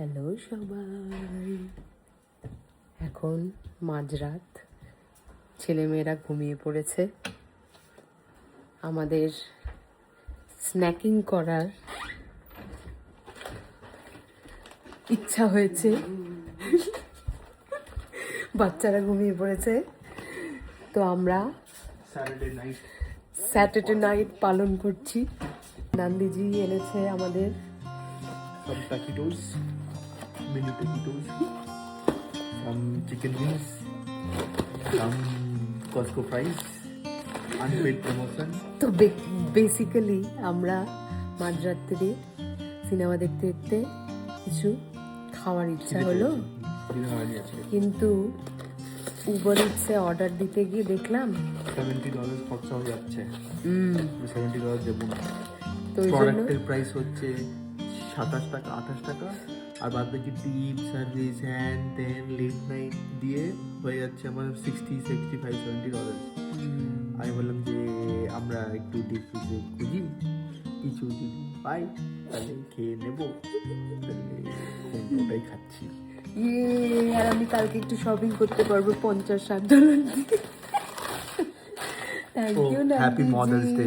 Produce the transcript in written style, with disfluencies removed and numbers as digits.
Hello সবাই, এখন মাঝরাত, ছেলেমেয়েরা ঘুমিয়ে পড়েছে। আমাদের স্ন্যাকিং করার ইচ্ছা হয়েছে, বাচ্চারা ঘুমিয়ে পড়েছে, তো আমরা স্যাটারডে নাইট পালন করছি। নান্দিজি এনেছে আমাদের some taquitos, mini taquitos, some chicken wings, some Costco fries, unpaid promotion. তো বেসিক্যালি আমরা মাঝরাত্রে সিনেমা দেখতে দেখতে কিছু খাওয়ার ইচ্ছা হলো, কিন্তু উবার ইটসে অর্ডার দিতে গিয়ে দেখলাম $70 খরচা হয়ে যাচ্ছে। $70 দেবো না। তো ওই জন্য প্রোডাক্টের প্রাইস হচ্ছে 27 টাকা 28 টাকা, আর বাদ বাকি টিপ service hand then let night দিয়ে হয়ে যাচ্ছে আমার $60-65-70। আমি বললাম যে আমরা একটু ডিপ ফ্রিজে খুঁজি, কিছু যদি পাই তাহলে খেয়ে নেবো, ওটাই খাচ্ছি। আর আমি কালকে একটু শপিং করতে পারবো $50-60 দিয়ে। Thank you happy mother's day.